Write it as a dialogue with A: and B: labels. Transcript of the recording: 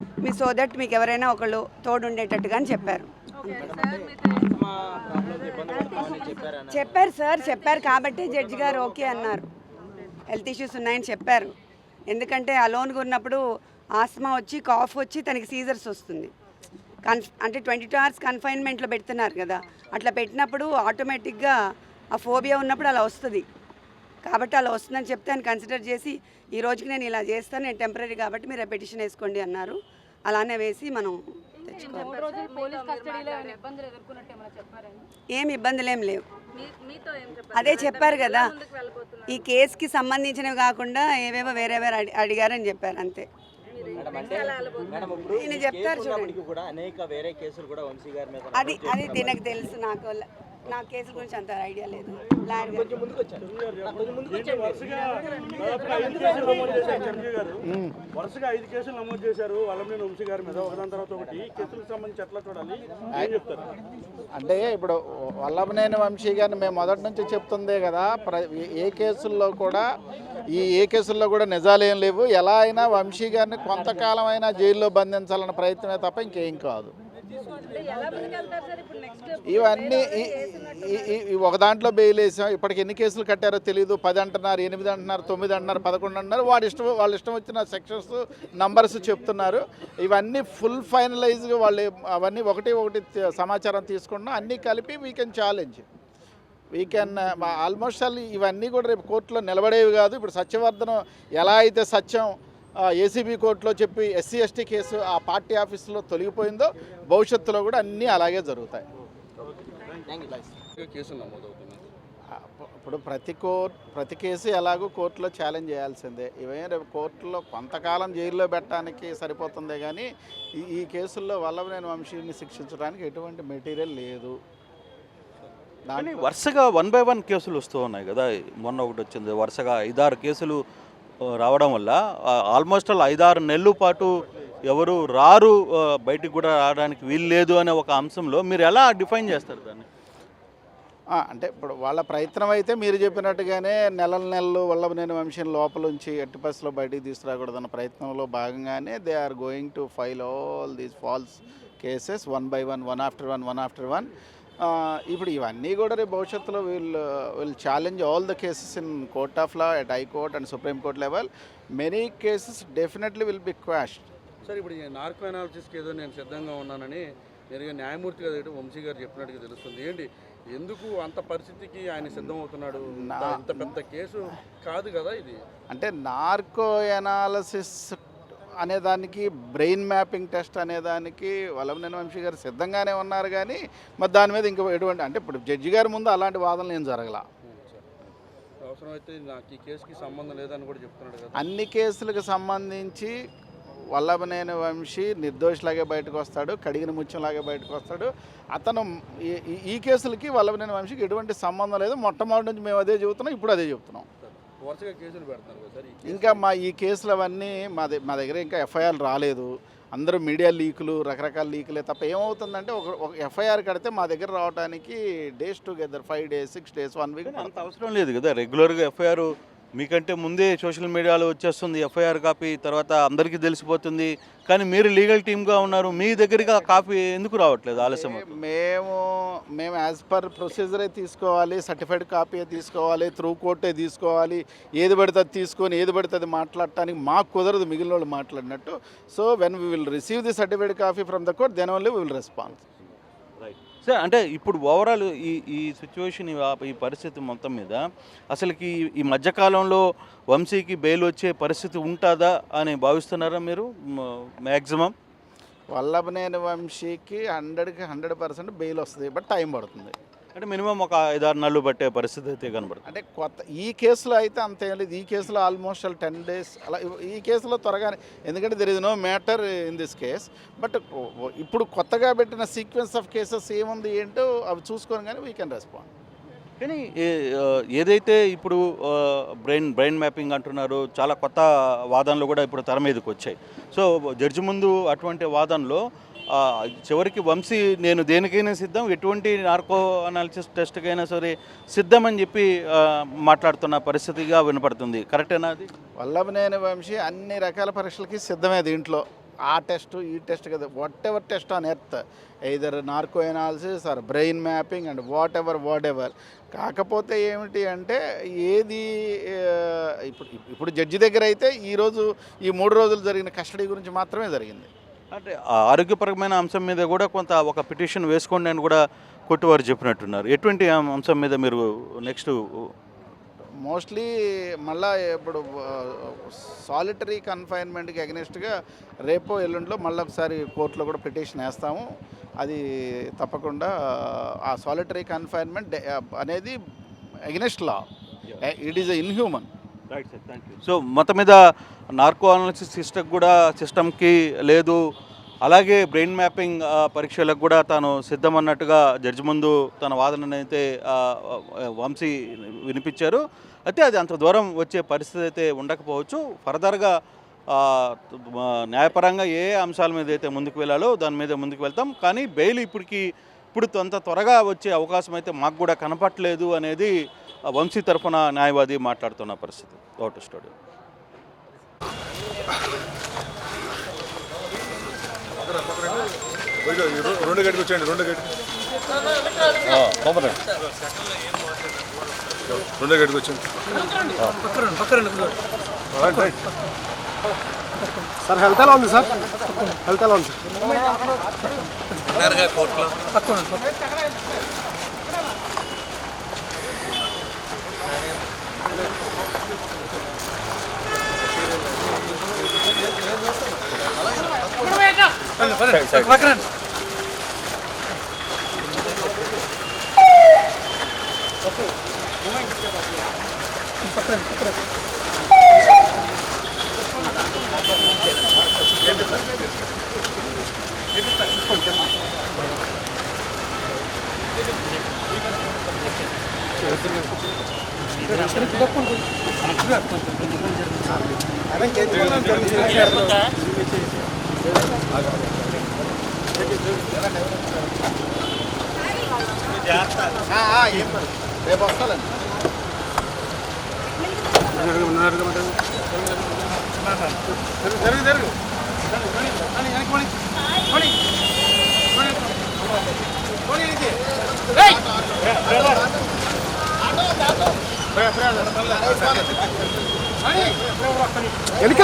A: Me so that మీకు ఎవరైనా ఒకళ్ళు తోడుండేటట్టుగా అని చెప్పారు. చెప్పారు సార్, చెప్పారు కాబట్టి జడ్జి గారు ఓకే అన్నారు. హెల్త్ ఇష్యూస్ ఉన్నాయని చెప్పారు. ఎందుకంటే అలోన్గా ఉన్నప్పుడు ఆస్మా వచ్చి కాఫ్ వచ్చి తనకి సీజర్స్ వస్తుంది. అంటే 22 hours కన్ఫైన్మెంట్లో పెడుతున్నారు కదా, అట్లా పెట్టినప్పుడు ఆటోమేటిక్గా ఆ ఫోబియా ఉన్నప్పుడు అలా వస్తుంది. కాబట్టి అలా వస్తుందని చెప్తే ఆయన కన్సిడర్ చేసి ఈ రోజుకి నేను ఇలా చేస్తాను, నేను టెంపరీ కాబట్టి మీరు పెటిషన్ వేసుకోండి అన్నారు. అలానే వేసి మనం తెచ్చుకోవాలి. ఏం ఇబ్బందులు ఏం లేవు. అదే చెప్పారు కదా, ఈ కేసుకి సంబంధించినవి కాకుండా ఏవేవో వేరే వేరే అడిగారని చెప్పారు అంతే. నేను చెప్తారు చూడండి, అది అది దీనికి తెలుసు. నా కేసుల గురించి అంత ఐడియా లేదు.
B: వరుసగా 5 కేసులు నమోదు చేశారు వల్లభనేని వంశీ గారి మీద, ఒకదాని తర్వాత ఒకటి. కేసులకు సంబంధించి ఎట్లా చూడాలి ఏం చెప్తారు?
C: అంటే ఇప్పుడు వల్లభనేని వంశీ గారిని మేము మొదటి నుంచి చెప్తుందే కదా, ఏ కేసుల్లో కూడా ఏ కేసుల్లో కూడా నిజాలు ఏం లేవు. ఎలా అయినా వంశీ గారిని కొంతకాలం అయినా జైల్లో బంధించాలన్న ప్రయత్నమే తప్ప ఇంకేం కాదు. ఇవన్నీ ఒక దాంట్లో బెయిల్ వేసాం. ఇప్పటికి ఎన్ని కేసులు కట్టారో తెలియదు. 10 అంటున్నారు, 8 అంటున్నారు, 9 అంటున్నారు, 11 అంటున్నారు. వాళ్ళ ఇష్టం వచ్చిన సెక్షన్స్ నంబర్స్ చెప్తున్నారు. ఇవన్నీ ఫుల్ ఫైనలైజ్గా వాళ్ళు అవన్నీ ఒకటి సమాచారం తీసుకున్నాం. అన్నీ కలిపి వీ కెన్ ఆల్మోస్ట్ ఇవన్నీ కూడా రేపు కోర్టులో నిలబడేవి కాదు. ఇప్పుడు సత్యవర్ధనం ఎలా అయితే సత్యం ఏసీబీ కోర్టులో చెప్పి ఎస్సీ ఎస్టీ కేసు ఆ పార్టీ ఆఫీసులో తొలగిపోయిందో, భవిష్యత్తులో కూడా అన్నీ అలాగే జరుగుతాయి. ఇప్పుడు ప్రతి కేసు ఎలాగో కోర్టులో ఛాలెంజ్ చేయాల్సిందే. ఇవే రేపు కోర్టులో కొంతకాలం జైల్లో పెట్టడానికి సరిపోతుందే కానీ ఈ కేసుల్లో వల్లభనేని వంశీని శిక్షించడానికి ఎటువంటి మెటీరియల్ లేదు.
D: వరుసగా 1 by 1 కేసులు వస్తూ ఉన్నాయి కదా. మొన్న ఒకటి వచ్చింది, వరుసగా 5-6 కేసులు రావడం వల్ల ఆల్మోస్ట్ 5-6 నెలల పాటు ఎవరు రారు, బయటికి కూడా రావడానికి వీలు లేదు అనే ఒక అంశంలో మీరు ఎలా డిఫైన్ చేస్తారు దాన్ని?
C: అంటే ఇప్పుడు వాళ్ళ ప్రయత్నం అయితే మీరు చెప్పినట్టుగానే నెలలు వల్లభనేని వంశీని లోపలుంచి ఎట్టి పరిస్థితుల్లో బయటికి తీసుకురాకూడదన్న ప్రయత్నంలో భాగంగానే they are going to file all these false cases 1 by 1, one after one. ఇప్పుడు ఇవన్నీ కూడా రేపు భవిష్యత్తులో will challenge all the cases in court of law, at high court and supreme court level. Many cases definitely will be quashed.
B: Sir, ఇప్పుడు ఈ narco అనాలిసిస్కి ఏదో నేను సిద్ధంగా ఉన్నానని నేరుగా న్యాయమూర్తి గారు వంశీ గారు చెప్పినట్టుగా తెలుస్తుంది. ఏంటి, ఎందుకు అంత పరిస్థితికి ఆయన సిద్ధం అవుతున్నాడు? ఇంత పెద్ద కేసు కాదు కదా ఇది.
C: అంటే నార్కో అనాలిసిస్ అనేదానికి, బ్రెయిన్ మ్యాపింగ్ టెస్ట్ అనేదానికి వల్లభనేని వంశీ గారు సిద్ధంగానే ఉన్నారు. కానీ మరి దాని మీద ఇంకా ఎటువంటి, అంటే ఇప్పుడు జడ్జి గారి ముందు అలాంటి వాదనలు ఏం జరగల.
B: అవసరమైతే నాకు ఈ కేసుకి సంబంధం లేదని కూడా చెప్తున్నాడు కదా.
C: అన్ని కేసులకు సంబంధించి వల్లభనేని వంశీ నిర్దోషిలాగే బయటకు వస్తాడు, కడిగిన ముత్యంలాగే బయటకు వస్తాడు. అతను ఈ కేసులకి వల్లభనేని వంశీకి ఎటువంటి సంబంధం లేదు. మొట్టమొదటి నుంచి మేము అదే చెబుతున్నాం, ఇప్పుడు అదే చెబుతున్నాం.
B: వరుసగా కేసులు పెడతారు కదా సార్.
C: ఇంకా ఈ కేసులు అవన్నీ మా దగ్గర ఇంకా ఎఫ్ఐఆర్ రాలేదు. అందరూ మీడియా లీకులు, రకరకాల లీకులే తప్ప ఏమవుతుందంటే ఒక ఎఫ్ఐఆర్ కడితే మా దగ్గర రావడానికి days together 5 days, 6 days, 1 week.
D: అంత అవసరం లేదు కదా. రెగ్యులర్గా ఎఫ్ఐఆర్ మీకంటే ముందే సోషల్ మీడియాలో వచ్చేస్తుంది ఎఫ్ఐఆర్ కాపీ, తర్వాత అందరికీ తెలిసిపోతుంది. కానీ మీరు లీగల్ టీమ్గా ఉన్నారు, మీ దగ్గరికి ఆ కాపీ ఎందుకు రావట్లేదు ఆలస్యం?
C: మేము యాజ్ పర్ ప్రొసీజరే తీసుకోవాలి, సర్టిఫైడ్ కాపీ తీసుకోవాలి, త్రూ కోర్టే తీసుకోవాలి. ఏది పడితే అది తీసుకొని ఏది పడితే అది మాట్లాడటానికి మాకు కుదరదు, మిగిలిన వాళ్ళు మాట్లాడినట్టు. So when we will receive the certified copy from the court, then only we will response.
D: Right sir, అంటే ఇప్పుడు ఓవరాల్ ఈ సిచ్యువేషన్, ఈ పరిస్థితి మొత్తం మీద అసలుకి ఈ మధ్యకాలంలో వంశీకి బెయిల్ వచ్చే పరిస్థితి ఉంటుందా అని భావిస్తున్నారా మీరు? మ్యాక్సిమం
C: వల్లభనేని వంశీకి 100కి 100% బెయిల్ వస్తుంది, బట్ టైం పడుతుంది.
D: అంటే మినిమం ఒక 5-6 నెలలు పట్టే పరిస్థితి అయితే కనబడుతుంది.
C: అంటే ఈ కేసులో అయితే అంతేం లేదు. ఈ కేసులో ఆల్మోస్ట్ 10 days అలా. ఈ కేసులో త్వరగానే, ఎందుకంటే there is no matter in this case. But ఇప్పుడు కొత్తగా పెట్టిన సీక్వెన్స్ ఆఫ్ కేసెస్ ఏముంది ఏంటో అవి చూసుకొని కానీ వీ కెన్ రెస్పాండ్.
D: కానీ ఏదైతే ఇప్పుడు బ్రెయిన్ మ్యాపింగ్ అంటున్నారు, చాలా కొత్త వాదనలు కూడా ఇప్పుడు తెర మీదకి వచ్చాయి. సో జడ్జి ముందు అటువంటి వాదనలో చివరికి వంశీ నేను దేనికైనా సిద్ధం, ఎటువంటి నార్కో అనాలిసిస్ టెస్ట్కైనా సరే సిద్ధమని చెప్పి మాట్లాడుతున్న పరిస్థితిగా వినపడుతుంది. కరెక్టేనా అది?
C: వల్లభనేని వంశీ అన్ని రకాల పరీక్షలకి సిద్ధమే. దీంట్లో ఆ టెస్ట్ ఈ టెస్ట్ కదా, whatever test on earth, either narco analysis or brain mapping and whatever. కాకపోతే ఏమిటి అంటే ఏది ఇప్పుడు జడ్జి దగ్గర అయితే ఈరోజు ఈ 3 రోజులు జరిగిన కస్టడీ గురించి మాత్రమే జరిగింది.
D: అంటే ఆరోగ్యపరమైన అంశం మీద కూడా కొంత ఒక పిటిషన్ వేసుకోండి అని కూడా కొట్టువారు చెప్పినట్టున్నారు. ఎటువంటి అంశం మీద మీరు నెక్స్ట్?
C: మోస్ట్లీ మళ్ళా ఇప్పుడు సాలిటరీ కన్ఫైన్మెంట్కి అగెనిస్ట్గా రేపో ఎల్లుండిలో మళ్ళీ ఒకసారి కోర్టులో కూడా పిటిషన్ వేస్తాము. అది తప్పకుండా ఆ సాలిటరీ కన్ఫైన్మెంట్ అనేది against law, it is inhuman.
D: Right sir, thank you. So మొత్తం మీద నార్కో అనాలిసిస్ సిస్టమ్కి లేదు, అలాగే బ్రెయిన్ మ్యాపింగ్ పరీక్షలకు కూడా తాను సిద్ధమన్నట్టుగా జడ్జి ముందు తన వాదననైతే వంశీ వినిపించారు. అయితే అది అంత దూరం వచ్చే పరిస్థితి అయితే ఉండకపోవచ్చు. ఫర్దర్గా న్యాయపరంగా ఏ అంశాల మీద అయితే ముందుకు వెళ్ళాలో దాని మీద ముందుకు వెళ్తాం. కానీ బెయిల్ ఇప్పుడు అంత త్వరగా వచ్చే అవకాశం అయితే మాకు కూడా కనపట్లేదు అనేది వంశీ తరఫున న్యాయవాది మాట్లాడుతున్న పరిస్థితి. Out studio.
E: రెండు గడికి వచ్చేయండి, రెండు గడికి వచ్చేయండి
F: సార్. హెల్త్ ఎలా ఉంది సార్? హెల్త్ ఎలా ఉంది?
C: రేపు వస్తానండి.
F: వెనక